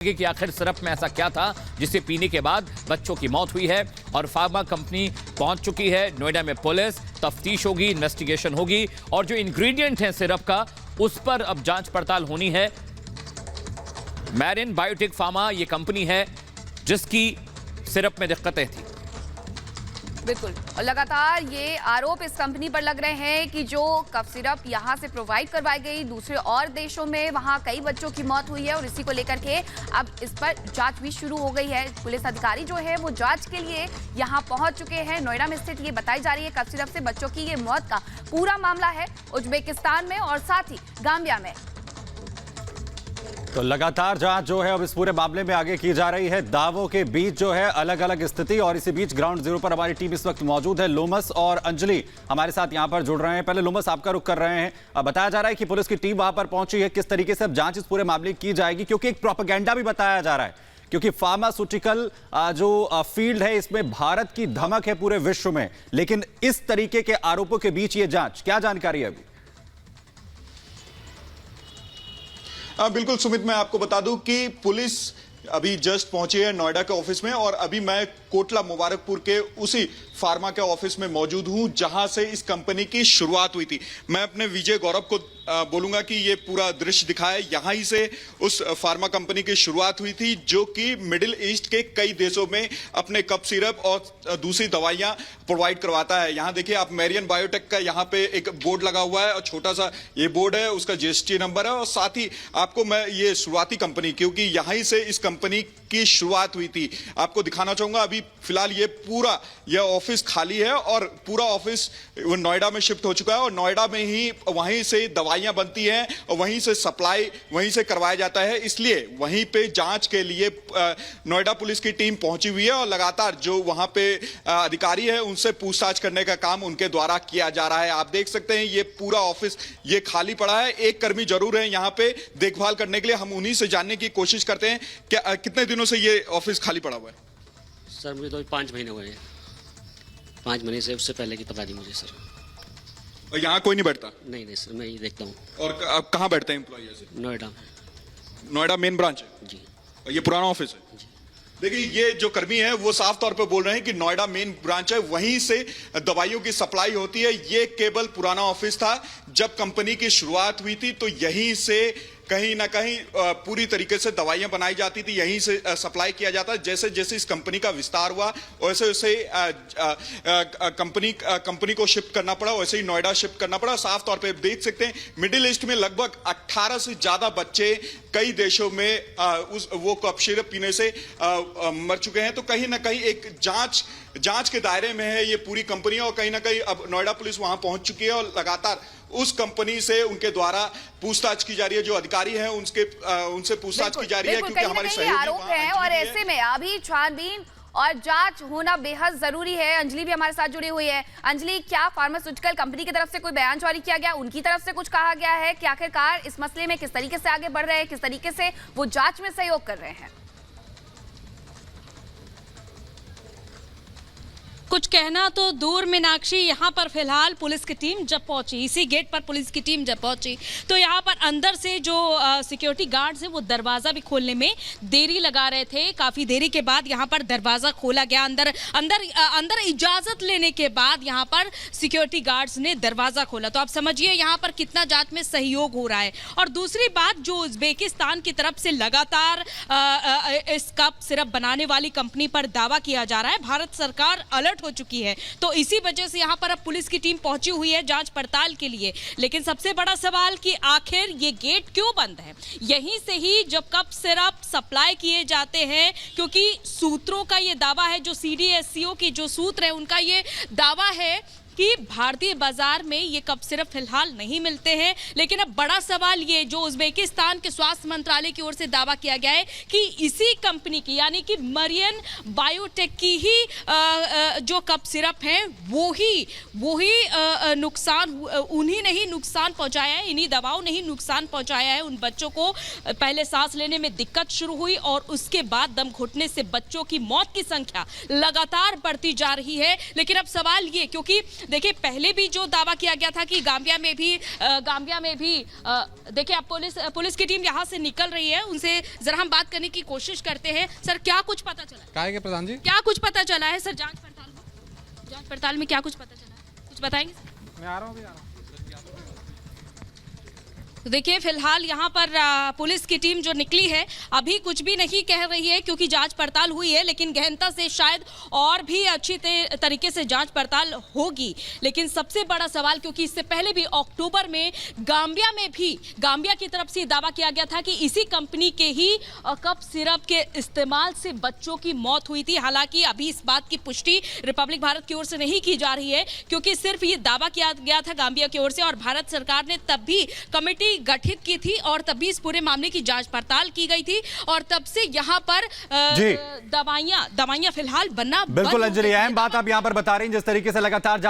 कि आखिर सिरप में ऐसा क्या था जिसे पीने के बाद बच्चों की मौत हुई है। और फार्मा कंपनी पहुंच चुकी है नोएडा में। पुलिस तफ्तीश होगी, इन्वेस्टिगेशन होगी और जो इंग्रेडिएंट है सिरप का उस पर अब जांच पड़ताल होनी है। मैरिन बायोटेक फार्मा ये कंपनी है जिसकी सिरप में दिक्कतें थी। बिल्कुल, और लगातार ये आरोप इस कंपनी पर लग रहे हैं कि जो कफ सिरप यहाँ से प्रोवाइड करवाई गई दूसरे और देशों में, वहाँ कई बच्चों की मौत हुई है और इसी को लेकर के अब इस पर जांच भी शुरू हो गई है। पुलिस अधिकारी जो है वो जांच के लिए यहाँ पहुंच चुके हैं। नोएडा में स्थित ये बताई जा रही है कफ सिरप से बच्चों की ये मौत का पूरा मामला है उज्बेकिस्तान में और साथ ही गाम्बिया में। तो लगातार जांच जो है अब इस पूरे मामले में आगे की जा रही है। दावों के बीच जो है अलग अलग स्थिति, और इसी बीच ग्राउंड जीरो पर हमारी टीम इस वक्त मौजूद है। लोमस और अंजलि हमारे साथ यहां पर जुड़ रहे हैं। पहले लोमस, आपका रुख कर रहे हैं। अब बताया जा रहा है कि पुलिस की टीम वहां पर पहुंची है, किस तरीके से अब जांच इस पूरे मामले की जाएगी, क्योंकि एक प्रोपेगेंडा भी बताया जा रहा है, क्योंकि फार्मास्यूटिकल जो फील्ड है इसमें भारत की धमक है पूरे विश्व में। लेकिन इस तरीके के आरोपों के बीच ये जांच, क्या जानकारी है अभी? बिल्कुल सुमित, मैं आपको बता दूं कि पुलिस अभी जस्ट पहुंची है नोएडा के ऑफिस में और अभी मैं कोटला मुबारकपुर के उसी फार्मा के ऑफिस में मौजूद हूं जहां से इस कंपनी की शुरुआत हुई थी। मैं अपने विजय गौरव को बोलूंगा कि ये पूरा दृश्य दिखाए। यहां ही से उस फार्मा कंपनी की शुरुआत हुई थी जो कि मिडिल ईस्ट के कई देशों में अपने कफ सिरप और दूसरी दवाइयां प्रोवाइड करवाता है। यहां देखिए आप, मैरियन बायोटेक का यहां पे एक बोर्ड लगा हुआ है और छोटा सा ये बोर्ड है, उसका जीएसटी नंबर है। और साथ ही आपको मैं ये शुरुआती कंपनी, क्योंकि यहीं से इस कंपनी की शुरुआत हुई थी, आपको दिखाना चाहूंगा। अभी फिलहाल ये पूरा यह ऑफिस खाली है और पूरा ऑफिस नोएडा में शिफ्ट हो चुका है और नोएडा में ही वहीं से दवाइयां बनती हैं और वहीं से सप्लाई वहीं से करवाया जाता है। इसलिए वहीं पे जांच के लिए नोएडा पुलिस की टीम पहुंची हुई है और लगातार जो वहां पे अधिकारी है उनसे पूछताछ करने का काम उनके द्वारा किया जा रहा है। आप देख सकते हैं ये पूरा ऑफिस ये खाली पड़ा है। एक कर्मी जरूर है यहाँ पे देखभाल करने के लिए। हम उन्हीं से जानने की कोशिश करते हैं कि कितने दिनों से ये ऑफिस खाली पड़ा हुआ है। सर मुझे तो 5 महीने हुए हैं। 5 महीने से, उससे पहले की तबाह दी मुझे सर। और यहाँ कोई नहीं बैठता? नहीं सर, मैं ये देखता हूँ। और आप कहाँ बैठते हैं एम्प्लॉय से? नोएडा में। नोएडा मेन ब्रांच है जी। और ये पुराना ऑफिस है जी। देखिए ये जो कर्मी है वो साफ तौर पे बोल रहे हैं कि नोएडा मेन ब्रांच है, वहीं से दवाइयों की सप्लाई होती है। ये केवल पुराना ऑफिस था। जब कंपनी की शुरुआत हुई थी तो यहीं से कहीं ना कहीं पूरी तरीके से दवाइयां बनाई जाती थी, यहीं से सप्लाई किया जाता है। जैसे जैसे इस कंपनी का विस्तार हुआ वैसे वैसे कंपनी को शिफ्ट करना पड़ा, वैसे ही नोएडा शिफ्ट करना पड़ा। साफ तौर पे देख सकते हैं मिडिल ईस्ट में लगभग 18 से ज्यादा बच्चे कई देशों में वो कफ सिरप पीने से मर चुके हैं। तो कहीं ना कहीं एक जांच के दायरे में है ये पूरी कंपनी और कहीं ना कहीं अब नोएडा पुलिस वहां पहुंच चुकी है और लगातार उस कंपनी से उनके द्वारा पूछताछ की जा रही है। जो अधिकारी हैं उनसे पूछताछ की जा रही है, क्योंकि हमारी सहयोगी आरोप है और ऐसे में अभी छानबीन और जांच होना बेहद जरूरी है। अंजलि भी हमारे साथ जुड़ी हुई है। अंजलि, क्या फार्मास्यूटिकल कंपनी की तरफ से कोई बयान जारी किया गया, उनकी तरफ से कुछ कहा गया है कि आखिरकार इस मसले में किस तरीके से आगे बढ़ रहे हैं, किस तरीके से वो जांच में सहयोग कर रहे हैं? कुछ कहना तो दूर मीनाक्षी, यहाँ पर फिलहाल पुलिस की टीम जब पहुंची, इसी गेट पर पुलिस की टीम जब पहुंची तो यहाँ पर अंदर से जो सिक्योरिटी गार्ड्स हैं वो दरवाज़ा भी खोलने में देरी लगा रहे थे। काफ़ी देरी के बाद यहाँ पर दरवाज़ा खोला गया। अंदर इजाज़त लेने के बाद यहाँ पर सिक्योरिटी गार्ड्स ने दरवाज़ा खोला। तो आप समझिए यहाँ पर कितना जांच में सहयोग हो रहा है। और दूसरी बात, जो उज्बेकिस्तान की तरफ से लगातार इस कप सिरप बनाने वाली कंपनी पर दावा किया जा रहा है, भारत सरकार अलर्ट हो चुकी है। तो इसी वजह से यहां पर अब पुलिस की टीम पहुंची हुई है जांच पड़ताल के लिए। लेकिन सबसे बड़ा सवाल कि आखिर ये गेट क्यों बंद है? यहीं से ही जब कप सिरप सप्लाई किए जाते हैं, क्योंकि सूत्रों का ये दावा है, जो सीडीएससीओ की जो सूत्र है उनका ये दावा है कि भारतीय बाजार में ये कप सिरप फिलहाल नहीं मिलते हैं। लेकिन अब बड़ा सवाल ये, जो उज्बेकिस्तान के स्वास्थ्य मंत्रालय की ओर से दावा किया गया है कि इसी कंपनी की यानी कि मैरियन बायोटेक की ही जो कप सिरप है वो ही नुकसान, उन्हीं ने ही नुकसान पहुंचाया है, इन्हीं दवाओं ने ही नुकसान पहुंचाया है। उन बच्चों को पहले सांस लेने में दिक्कत शुरू हुई और उसके बाद दम घुटने से बच्चों की मौत की संख्या लगातार बढ़ती जा रही है। लेकिन अब सवाल ये, क्योंकि देखिए पहले भी जो दावा किया गया था कि गाम्बिया में भी देखिए अब पुलिस की टीम यहाँ से निकल रही है, उनसे जरा हम बात करने की कोशिश करते हैं। सर क्या कुछ पता चला है? काहे के प्रधान जी? क्या कुछ पता चला है सर? जांच पड़ताल में क्या कुछ पता चला है, कुछ बताएंगे सर? मैं आ रहा हूँ। तो देखिए फिलहाल यहाँ पर पुलिस की टीम जो निकली है अभी कुछ भी नहीं कह रही है, क्योंकि जांच पड़ताल हुई है, लेकिन गहनता से शायद और भी अच्छी तरीके से जांच पड़ताल होगी। लेकिन सबसे बड़ा सवाल, क्योंकि इससे पहले भी अक्टूबर में गाम्बिया की तरफ से दावा किया गया था कि इसी कंपनी के ही कफ सिरप के इस्तेमाल से बच्चों की मौत हुई थी। हालांकि अभी इस बात की पुष्टि रिपब्लिक भारत की ओर से नहीं की जा रही है, क्योंकि सिर्फ ये दावा किया गया था गाम्बिया की ओर से, और भारत सरकार ने तब भी कमेटी गठित की थी और तब भी इस पूरे मामले की जांच पड़ताल की गई थी, और तब से यहाँ पर दवाइयां फिलहाल बनना बिल्कुल अंजलि, अहम बात आप यहाँ पर बता रही हैं। जिस तरीके से लगातार जांच